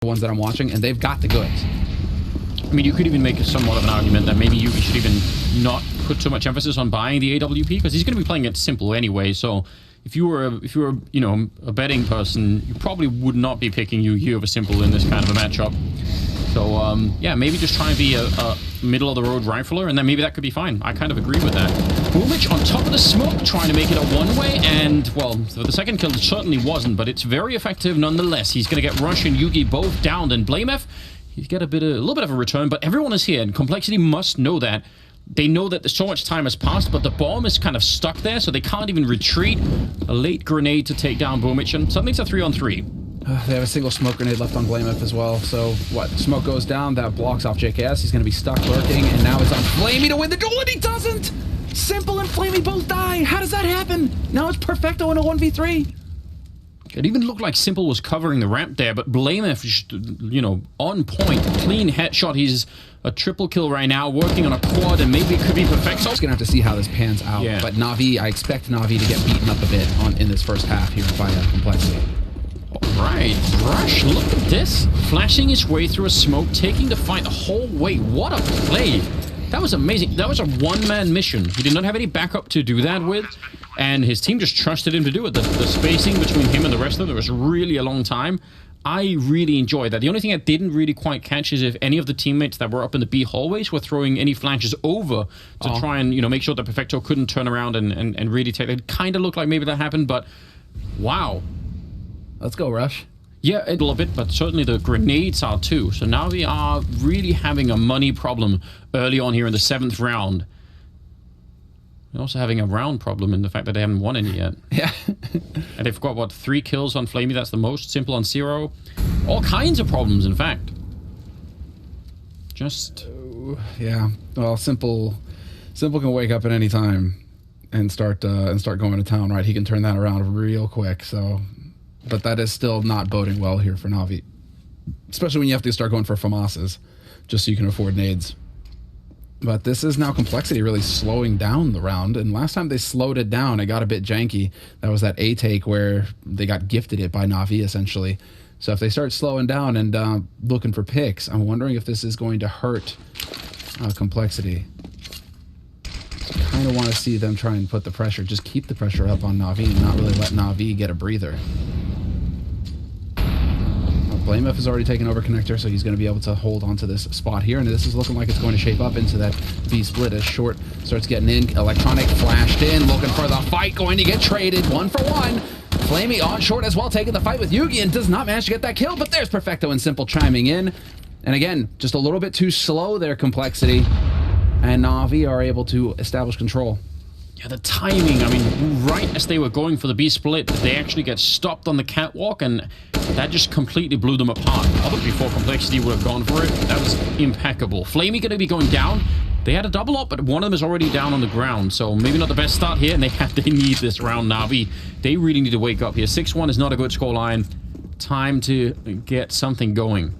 the ones that I'm watching, and they've got the goods. I mean, you could even make somewhat of an argument that maybe Yugi should even not put so much emphasis on buying the AWP, because he's going to be playing it simple anyway. So if you were, you know, a betting person, you probably would not be picking Yugi over simple in this kind of a matchup. So yeah, maybe just try and be a middle of the road rifler, and then maybe that could be fine. I kind of agree with that. boomich on top of the smoke, trying to make it a one-way, and well, for the second kill it certainly wasn't, but it's very effective nonetheless. He's going to get Rush and Yugi both downed, and blamef, he's got a little bit of a return, but everyone is here, and Complexity must know that. They know that so much time has passed, but the bomb is kind of stuck there, so they can't even retreat. A late grenade to take down boomich, and suddenly it's a 3-on-3. They have a single smoke grenade left on blamef as well, so what? Smoke goes down, that blocks off JKS, he's going to be stuck lurking, and now it's on Flamey to win the duel, and he doesn't! Simple and Flamey both die! How does that happen? Now it's Perfecto in a 1v3. It even looked like Simple was covering the ramp there, but blamef, you know, on point, clean headshot. He's a triple kill right now, working on a quad, and maybe it could be Perfecto. Just gonna have to see how this pans out, yeah. But Navi, I expect Navi to get beaten up a bit in this first half here by Complexity. Alright, Rush, look at this. Flashing his way through a smoke, taking the fight the whole way. What a play. That was amazing. That was a one-man mission. He did not have any backup to do that with, and his team just trusted him to do it. The spacing between him and the rest of them was really a long time. I really enjoyed that. The only thing I didn't really quite catch is if any of the teammates that were up in the B hallways were throwing any flashes over to try and, you know, make sure that Perfecto couldn't turn around and really take it. It kind of looked like maybe that happened, but wow. Let's go, Rush. Yeah, a little bit, but certainly the grenades are too. So now we are really having a money problem early on here in the 7th round. We're also having a round problem in the fact that they haven't won any yet. Yeah. And they've got, what, 3 kills on Flamey? That's the most. Simple on 0. All kinds of problems, in fact. Just... yeah. Well, Simple can wake up at any time and start going to town, right? He can turn that around real quick, so... But that is still not boding well here for Navi. Especially when you have to start going for FAMASs, just so you can afford nades. But this is now Complexity really slowing down the round, and last time they slowed it down, it got a bit janky. That was that A take where they got gifted it by Navi, essentially. So if they start slowing down and looking for picks, I'm wondering if this is going to hurt Complexity. Kind of want to see them try and put the pressure, just keep the pressure up on Navi and not really let Navi get a breather. blamef has already taken over connector, so he's going to be able to hold on to this spot here, and this is looking like it's going to shape up into that B split as Short starts getting in. Electronic flashed in, looking for the fight, going to get traded 1-for-1. Flamey on Short as well, taking the fight with Yugi, and does not manage to get that kill, but there's Perfecto and Simple chiming in. And again, just a little bit too slow there, Complexity. And Navi are able to establish control. Yeah, the timing, I mean, right as they were going for the B split, they actually get stopped on the catwalk, and that just completely blew them apart. Although before Complexity would have gone for it, that was impeccable. Flamey going to be going down. They had a double up, but one of them is already down on the ground, so maybe not the best start here, and they need this round, Navi. They really need to wake up here. 6-1 is not a good scoreline. Time to get something going.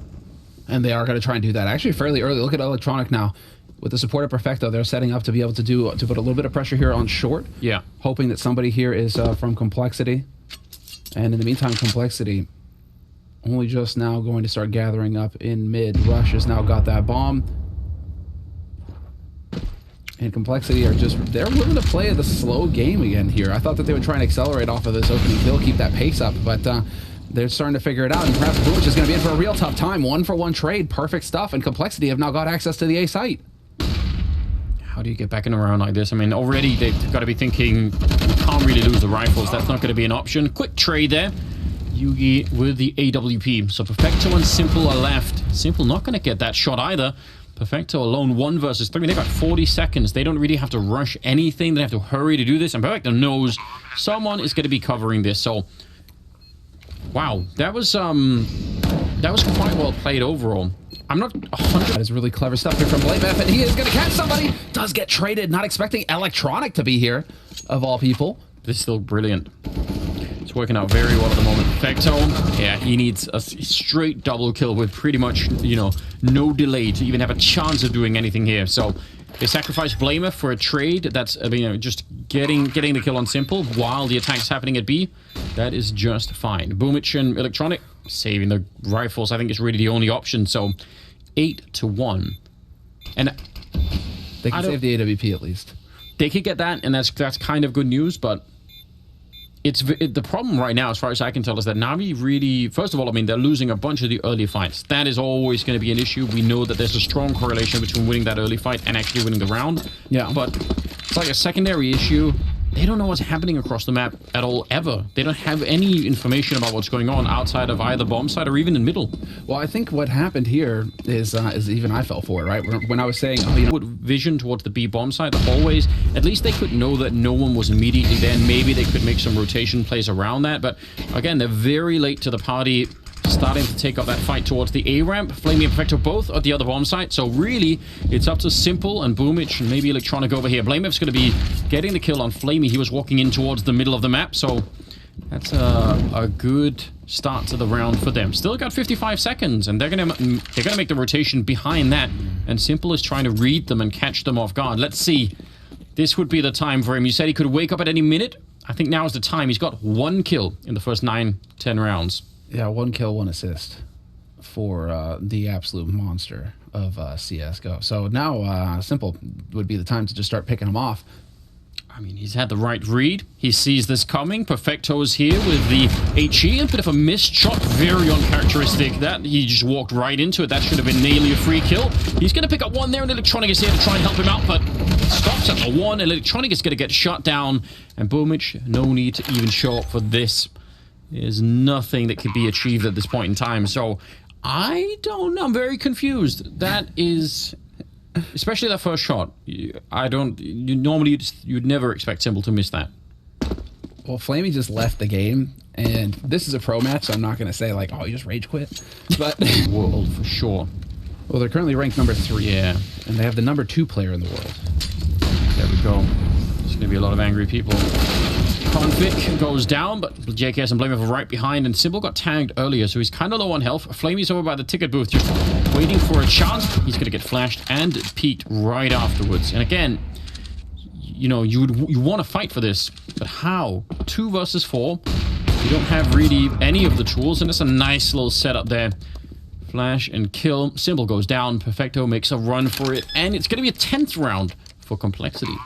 And they are going to try and do that. Actually, fairly early. Look at Electronic now. With the support of Perfecto, they're setting up to be able to put a little bit of pressure here on Short. Yeah. Hoping that somebody here is from Complexity. And in the meantime, Complexity only just now going to start gathering up in mid. Rush has now got that bomb. And Complexity are they're willing to play the slow game again here. I thought that they would try and accelerate off of this opening kill, keep that pace up, but they're starting to figure it out, and perhaps boomich is going to be in for a real tough time. 1-for-1 trade, perfect stuff, and Complexity have now got access to the A site. How do you get back in around like this? I mean, already they've got to be thinking, we can't really lose the rifles. That's not going to be an option. Quick trade there. Yugi with the AWP. So Perfecto and Simple are left. Simple not going to get that shot either. Perfecto alone 1 versus 3. They got 40 seconds. They don't really have to rush anything. They have to hurry to do this. And Perfecto knows someone is going to be covering this. So, wow, that was quite well played overall. I'm not 100. That is really clever stuff here from blamef, and he is going to catch somebody. Does get traded. Not expecting Electronic to be here, of all people. This is still brilliant. It's working out very well at the moment. Perfecto, yeah, he needs a straight double kill with pretty much, you know, no delay to even have a chance of doing anything here. So they sacrifice blamef for a trade. That's, I mean, just getting the kill on Simple while the attack's happening at B. That is just fine. boomich and Electronic saving the rifles, I think, is really the only option. So 8-1. And they can save the AWP at least. They could get that, and that's kind of good news, but the problem right now, as far as I can tell, is that Navi really, first of all, I mean, they're losing a bunch of the early fights. That is always going to be an issue. We know that there's a strong correlation between winning that early fight and actually winning the round. Yeah. But it's like a secondary issue. They don't know what's happening across the map at all, ever. They don't have any information about what's going on outside of either bomb site or even in middle. Well, I think what happened here is even I fell for it, right? When I was saying, oh, you know, put vision towards the B bomb site, the hallways, at least they could know that no one was immediately there. Maybe they could make some rotation plays around that. But again, they're very late to the party, starting to take up that fight towards the A ramp. flamie and Perfecto both at the other bomb site. So really, it's up to Simple and Boomich and maybe Electronic over here. blamef's going to be getting the kill on flamie. He was walking in towards the middle of the map. So that's a good start to the round for them. Still got 55 seconds, and they're gonna make the rotation behind that. And Simple is trying to read them and catch them off guard. Let's see. This would be the time for him. You said he could wake up at any minute. I think now is the time. He's got 1 kill in the first 9-10 rounds. Yeah, 1 kill, 1 assist for the absolute monster of CSGO. So now Simple would be the time to just start picking him off. I mean, he's had the right read. He sees this coming. Perfecto is here with the HE. A bit of a missed shot. Very uncharacteristic. That he just walked right into it. That should have been nearly a free kill. He's going to pick up 1 there, and Electronic is here to try and help him out, but stops at the 1. Electronic is going to get shut down. And Boomich, no need to even show up for this. There's nothing that could be achieved at this point in time. So, I don't know. I'm very confused. That is... Especially that first shot. You'd never expect Simple to miss that. Well, flamie just left the game, and this is a pro match, so I'm not going to say, like, oh, you just rage quit. But... World, for sure. Well, they're currently ranked number 3. Yeah. And they have the number 2 player in the world. There we go. There's going to be a lot of angry people. Config goes down, but JKS and blameful are right behind, and Simple got tagged earlier, so he's kind of low on health. flamie's over by the ticket booth, just waiting for a chance. He's going to get flashed and peeked right afterwards. And again, you know, you want to fight for this, but how? 2 versus 4. You don't have really any of the tools, and it's a nice little setup there. Flash and kill. Simple goes down. Perfecto makes a run for it, and it's going to be a 10th round for Complexity.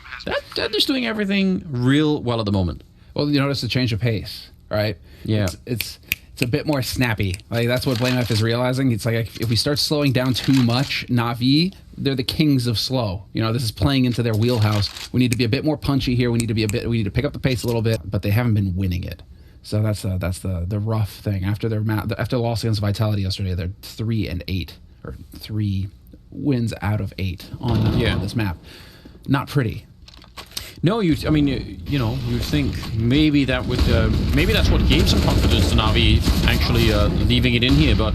They're just doing everything real well at the moment. Well, you notice the change of pace, right? Yeah. It's a bit more snappy. Like, that's what blamef is realizing. It's like, if we start slowing down too much, Navi, they're the kings of slow. You know, this is playing into their wheelhouse. We need to be a bit more punchy here. We need to pick up the pace a little bit, but they haven't been winning it. So that's the rough thing. After their loss against Vitality yesterday, they're 3-8, or 3 wins out of 8 on this map. Not pretty. No, I mean, you know, you think maybe that would, maybe that's what gave some confidence to Navi actually leaving it in here, but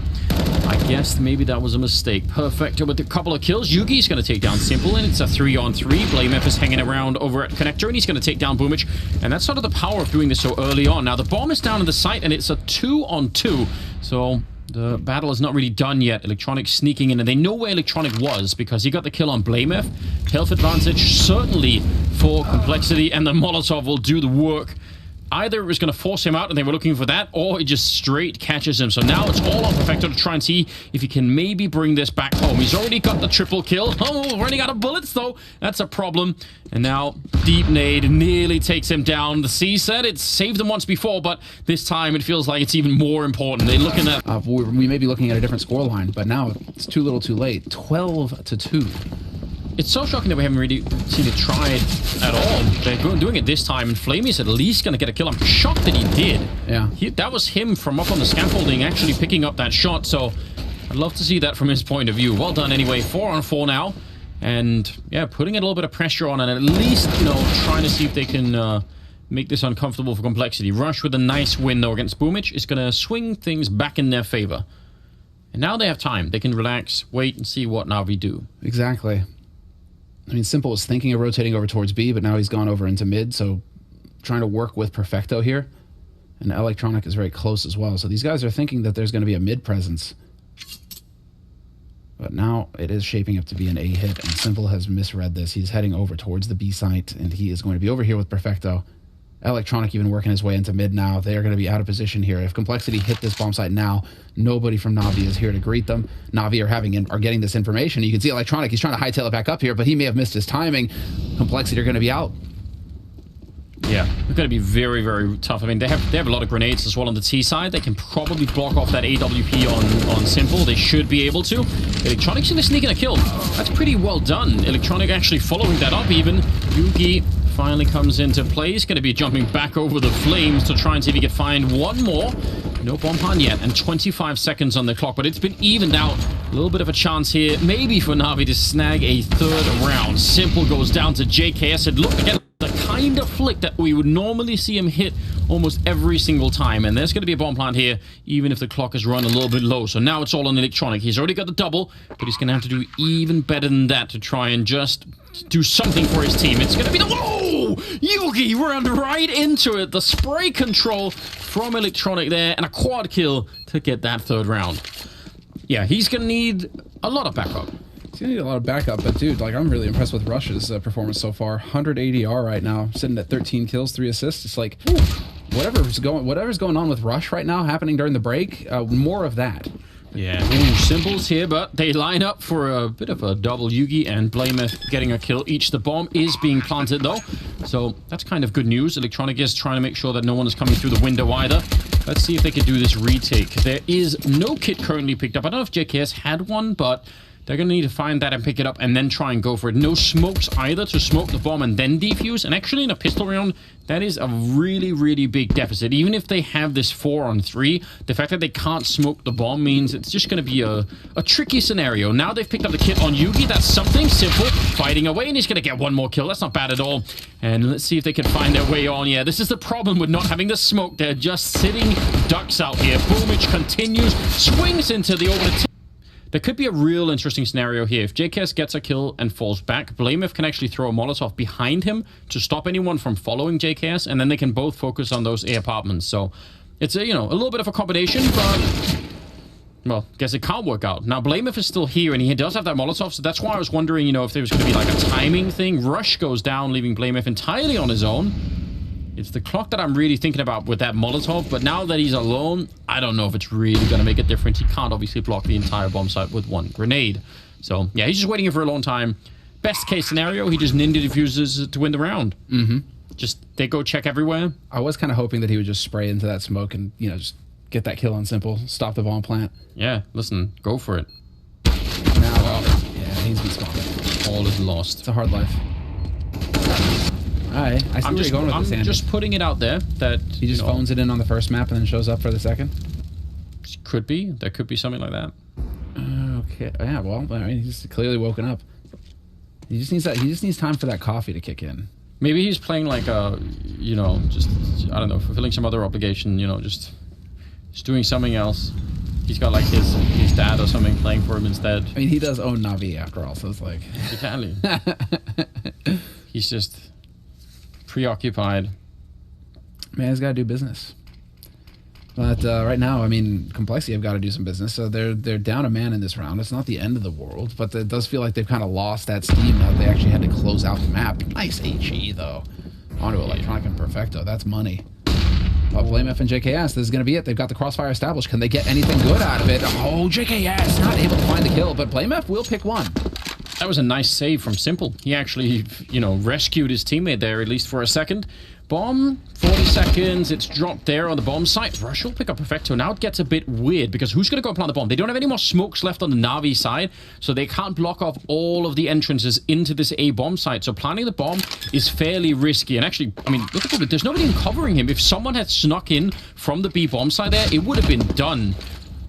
I guess maybe that was a mistake. Perfect with a couple of kills. Yugi's going to take down Simple, and it's a 3-on-3. blamef is hanging around over at Connector, and he's going to take down Boomich, and that's sort of the power of doing this so early on. Now, the bomb is down in the site, and it's a 2-on-2, so... The battle is not really done yet. Electronic sneaking in, and they know where Electronic was because he got the kill on blamef. Health advantage certainly for Complexity, and the Molotov will do the work. Either it was going to force him out and they were looking for that, or it just straight catches him. So now it's all on Perfecto to try and see if he can maybe bring this back home. He's already got the triple kill. Oh, running out of bullets though. That's a problem. And now deep nade nearly takes him down. The C said it saved him once before, but this time it feels like it's even more important. They're looking at... we may be looking at a different scoreline, but now it's too little too late. 12-2. It's so shocking that we haven't really seen it tried at all. They're doing it this time, and flamie's at least going to get a kill. I'm shocked that he did. Yeah. That was him from up on the scaffolding actually picking up that shot, so I'd love to see that from his point of view. Well done anyway. 4-on-4 now. And, yeah, putting a little bit of pressure on and at least, you know, trying to see if they can make this uncomfortable for Complexity. Rush with a nice win, though, against Boomich is going to swing things back in their favor. And now they have time. They can relax, wait, and see what Navi do. Exactly. I mean, Simple was thinking of rotating over towards B, but now he's gone over into mid, so trying to work with Perfecto here. And Electronic is very close as well. So these guys are thinking that there's going to be a mid presence. But now it is shaping up to be an A hit, and Simple has misread this. He's heading over towards the B site, and he is going to be over here with Perfecto. Electronic even working his way into mid now. They are going to be out of position here. If Complexity hit this bomb site now, nobody from Navi is here to greet them. Navi are getting this information. You can see Electronic, he's trying to hightail it back up here, but he may have missed his timing. Complexity are going to be out. Yeah, it's going to be very, very tough. I mean, they have a lot of grenades as well on the T side. They can probably block off that AWP on Simple. They should be able to. Electronic's going to sneak in a kill. That's pretty well done. Electronic actually following that up even. Yugi finally comes into play. He's going to be jumping back over the flames to try and see if he can find one more. No bomb hunt yet, and 25 seconds on the clock, but it's been evened out. A little bit of a chance here, maybe for Navi to snag a third round. Simple goes down to JKS, and look again, the kind of flick that we would normally see him hit almost every single time. And there's going to be a bomb plant here, even if the clock is run a little bit low. So now it's all on Electronic. He's already got the double, but he's going to have to do even better than that to try and just do something for his team. It's going to be the... Whoa! Yugi ran right into it. The spray control from Electronic there, and a quad kill to get that third round. Yeah, he's going to need a lot of backup. He's going to need a lot of backup, but dude, like, I'm really impressed with Rush's performance so far. 100 ADR right now, sitting at 13 kills, 3 assists. It's like, ooh, whatever's going on with Rush right now, happening during the break, more of that. Yeah, ooh, Simples here, but they line up for a bit of a double. Yugi and Blameth getting a kill each. The bomb is being planted, though, so that's kind of good news. Electronic is trying to make sure that no one is coming through the window either. Let's see if they can do this retake. There is no kit currently picked up. I don't know if JKS had one, but they're going to need to find that and pick it up and then try and go for it. No smokes either to smoke the bomb and then defuse. And actually in a pistol round, that is a really, really big deficit. Even if they have this 4-on-3, the fact that they can't smoke the bomb means it's just going to be a tricky scenario. Now they've picked up the kit on Yugi. That's something. Simple. Fighting away, and he's going to get one more kill. That's not bad at all. And let's see if they can find their way on. Yeah, this is the problem with not having the smoke. They're just sitting ducks out here. Boomich continues, swings into the over the... There could be a real interesting scenario here. If JKS gets a kill and falls back, Blameth can actually throw a Molotov behind him to stop anyone from following JKS, and then they can both focus on those A apartments. So it's a, you know, a little bit of a combination, but well, guess it can't work out. Now Blameth is still here, and he does have that Molotov, so that's why I was wondering, you know, if there was going to be like a timing thing. Rush goes down, leaving Blameth entirely on his own. It's the clock that I'm really thinking about with that Molotov, but now that he's alone, I don't know if it's really going to make a difference. He can't obviously block the entire bomb site with one grenade. So, yeah, he's just waiting here for a long time. Best case scenario, he just ninja diffuses to win the round. Just, they go check everywhere. I was kind of hoping that he would just spray into that smoke and, you know, just get that kill on Simple, stop the bomb plant. Yeah, listen, go for it. Now, yeah, he's been spotted. All is lost. It's a hard life. Alright, I see where you're going with this, Andy. I'm just putting it out there that... He just phones it in on the first map and then shows up for the second? Could be. There could be something like that. Okay. Yeah, well, I mean, he's clearly woken up. He just needs time for that coffee to kick in. Maybe he's playing like a, you know, just, I don't know, fulfilling some other obligation, you know, just doing something else. He's got like his dad or something playing for him instead. I mean, he does own Navi after all, so it's like... Exactly. He's just... preoccupied. Man, he's got to do business. But right now, I mean, Complexity have got to do some business. So they're down a man in this round. It's not the end of the world, but it does feel like they've kind of lost that steam now that they actually had to close out the map. Nice HE, though. Onto Electronic and Perfecto. That's money. Well, Blameth and JKS, this is going to be it. They've got the crossfire established. Can they get anything good out of it? Oh, JKS not able to find the kill, but Blameth will pick one. That was a nice save from Simple. He actually, you know, rescued his teammate there, at least for a second. Bomb, 40 seconds. It's dropped there on the bomb site. Rush will pick up Perfecto. Now it gets a bit weird because who's going to go plant the bomb? They don't have any more smokes left on the Navi side, so they can't block off all of the entrances into this A bomb site. So planting the bomb is fairly risky. And actually, I mean, look at it. There's nobody even covering him. If someone had snuck in from the B bomb site there, it would have been done.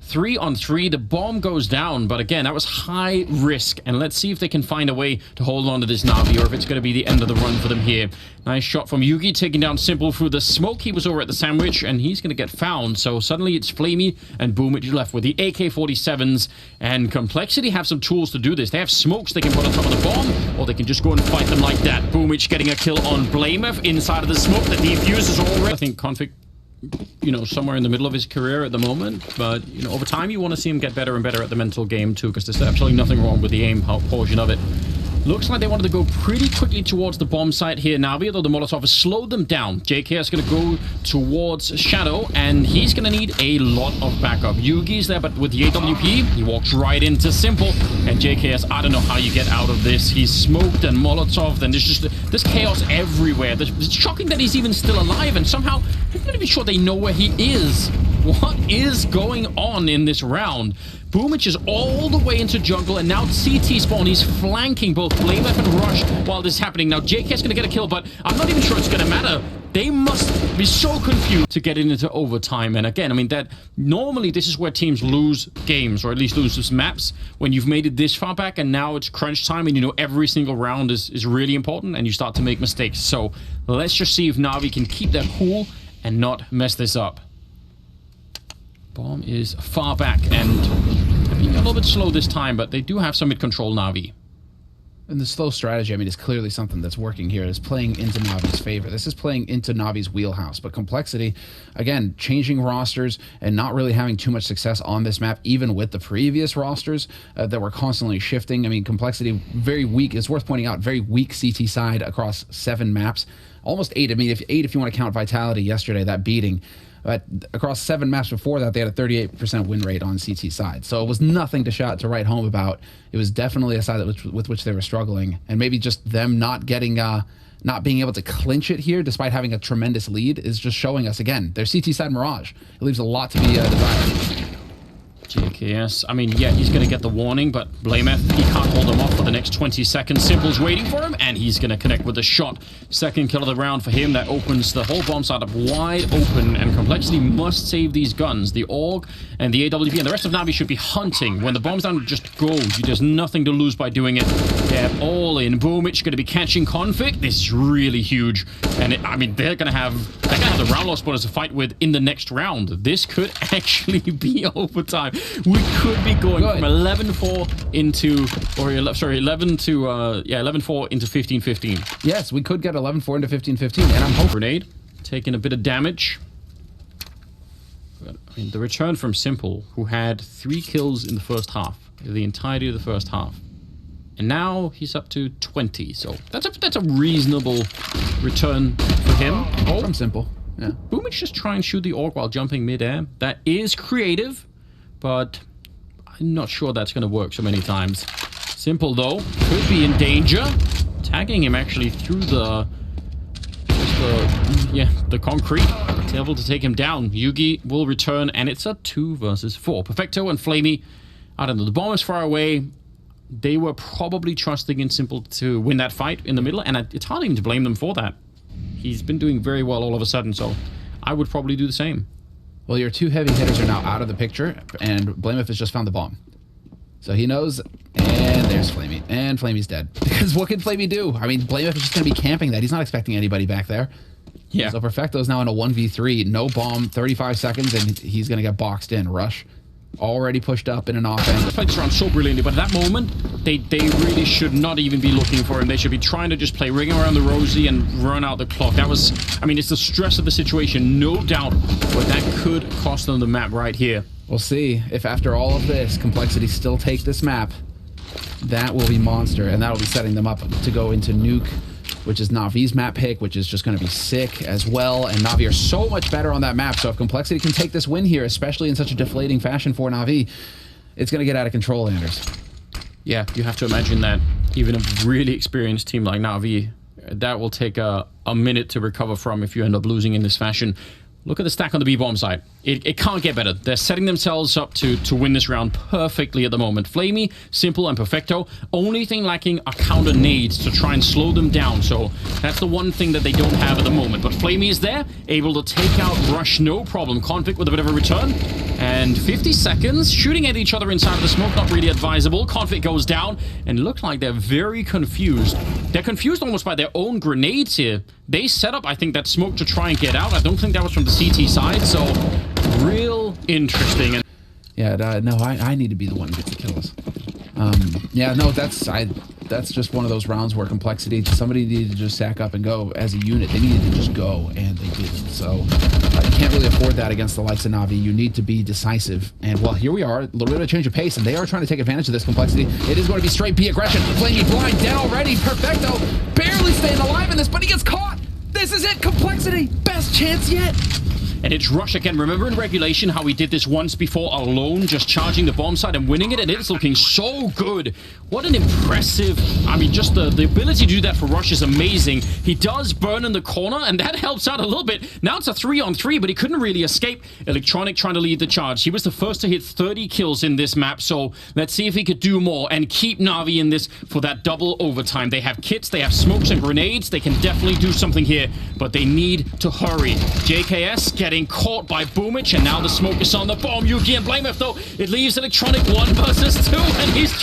3-on-3, the bomb goes down, but again, that was high risk, and let's see if they can find a way to hold on to this Navi, or if it's going to be the end of the run for them here. Nice shot from Yugi, taking down Simple through the smoke. He was over at the sandwich, and he's going to get found, so suddenly it's Flamey and Boomich left with the AK-47s, and Complexity have some tools to do this. They have smokes they can put on top of the bomb, or they can just go and fight them like that. Boomich getting a kill on Blameth inside of the smoke. The defuse is already... I think Config, you know, somewhere in the middle of his career at the moment, but, you know, over time you want to see him get better and better at the mental game too, because there's absolutely nothing wrong with the aim portion of it. Looks like they wanted to go pretty quickly towards the bomb site here, Navi, though the Molotov has slowed them down. JK is going to go towards Shadow, and he's going to need a lot of backup. Yugi's there, but with the AWP, he walks right into Simple, and JKS, I don't know how you get out of this. He's smoked and Molotov, and there's chaos everywhere. It's shocking that he's even still alive, and somehow, I'm not even sure they know where he is. What is going on in this round? Boomich is all the way into jungle, and now CT spawn. He's flanking both flameF and Rush while this is happening. Now, JK's gonna get a kill, but I'm not even sure it's gonna matter. They must be so confused to get into overtime. And again, I mean, that normally this is where teams lose games, or at least lose maps, when you've made it this far back, and now it's crunch time, and you know every single round is really important, and you start to make mistakes. So let's just see if Navi can keep their cool and not mess this up. Bomb is far back, and they're being a little bit slow this time, but they do have some mid-control, Navi. And the slow strategy, I mean, is clearly something that's working here. It's playing into Navi's favor. This is playing into Navi's wheelhouse. But Complexity, again, changing rosters and not really having too much success on this map, even with the previous rosters that were constantly shifting. I mean, Complexity, very weak. It's worth pointing out, very weak CT side across 7 maps. Almost 8. I mean, if 8 if you want to count Vitality yesterday, that beating. But across 7 maps before that, they had a 38% win rate on CT side. So it was nothing to write home about. It was definitely a side with which they were struggling. And maybe just them not getting, not being able to clinch it here, despite having a tremendous lead, is just showing us, again, their CT side Mirage. It leaves a lot to be desired. JKS, I mean, yeah, he's going to get the warning, but blamF, he can't hold him off for the next 20 seconds. Simple's waiting for him, and he's going to connect with a shot. Second kill of the round for him. That opens the whole bomb site up wide open, and Complexity must save these guns. The AUG and the AWP and the rest of Navi should be hunting. When the bomb's down, just go. There's nothing to lose by doing it. They're all in. Boomich going to be catching Config. This is really huge. And I mean, they're going to have the round loss spotters to fight with in the next round. This could actually be overtime. We could be going from 11-4 into, or sorry, 11-4 into 15-15. Yes, we could get 11-4 into 15-15, and I'm hoping. Grenade, taking a bit of damage. But, I mean, the return from Simple, who had 3 kills in the first half, the entirety of the first half. And now he's up to 20, so that's a reasonable return for him. Oh, from Simple, yeah. Boomich just try and shoot the AUG while jumping mid-air. That is creative, but I'm not sure that's going to work so many times. Simple, though, could be in danger. Tagging him actually through the concrete. It's able to take him down. Yugi will return, and it's a 2 versus 4. Perfecto and Flamey, I don't know, the bomb is far away. They were probably trusting in Simple to win that fight in the middle, and it's hard even to blame them for that. He's been doing very well all of a sudden, so I would probably do the same. Well, your 2 heavy hitters are now out of the picture, and blamF has just found the bomb. So he knows, and there's Flamey. And Flamey's dead. Because what can Flamey do? I mean, blamF is just going to be camping that. He's not expecting anybody back there. Yeah. So Perfecto's now in a 1v3, no bomb, 35 seconds, and he's going to get boxed in. Rush already pushed up in an offense. They played this round so brilliantly, but at that moment, they really should not even be looking for him. They should be trying to just play ring around the rosy and run out the clock. That was, I mean, it's the stress of the situation, no doubt, but that could cost them the map right here. We'll see if after all of this, Complexity still take this map. That will be monster, and that will be setting them up to go into Nuke, which is Navi's map pick, which is just going to be sick as well. And Navi are so much better on that map. So if Complexity can take this win here, especially in such a deflating fashion for Navi, it's going to get out of control, Anders. Yeah, you have to imagine that even a really experienced team like Navi, that will take a minute to recover from if you end up losing in this fashion. Look at the stack on the B-bomb side. It can't get better. They're setting themselves up to win this round perfectly at the moment. Flamey, Simple, and Perfecto. Only thing lacking are counter nades to try and slow them down. So that's the one thing that they don't have at the moment. But Flamey is there, able to take out Rush, no problem. Conflict with a bit of a return. And 50 seconds, shooting at each other inside of the smoke, not really advisable. Conflict goes down, and looks like they're very confused. They're confused almost by their own grenades here. They set up, I think, that smoke to try and get out. I don't think that was from the CT side, so real interesting. And yeah, no, I need to be the one who gets the kills. Yeah, no, that's just one of those rounds where complexity, somebody needed to just sack up and go as a unit. They needed to just go, and they didn't. So you can't really afford that against the likes of Navi. You need to be decisive. And well, here we are, a little bit of a change of pace, and they are trying to take advantage of this complexity. It is going to be straight B aggression. Flamey blind, dead already. Perfecto barely staying alive in this, but he gets caught. This is it, complexity. Best chance yet. And it's Rush again. Remember in regulation how we did this once before alone, just charging the bomb side and winning it, and it's looking so good. What an impressive, I mean, just the ability to do that for Rush is amazing. He does burn in the corner, and that helps out a little bit. Now it's a 3-on-3, but he couldn't really escape. Electronic trying to lead the charge. He was the first to hit 30 kills in this map, so let's see if he could do more and keep Navi in this for that double overtime. They have kits, they have smokes and grenades. They can definitely do something here, but they need to hurry. JKS getting caught by Boomich, and now the smoke is on the bomb. Yugi and Blameth, though, it leaves Electronic 1 versus 2, and he's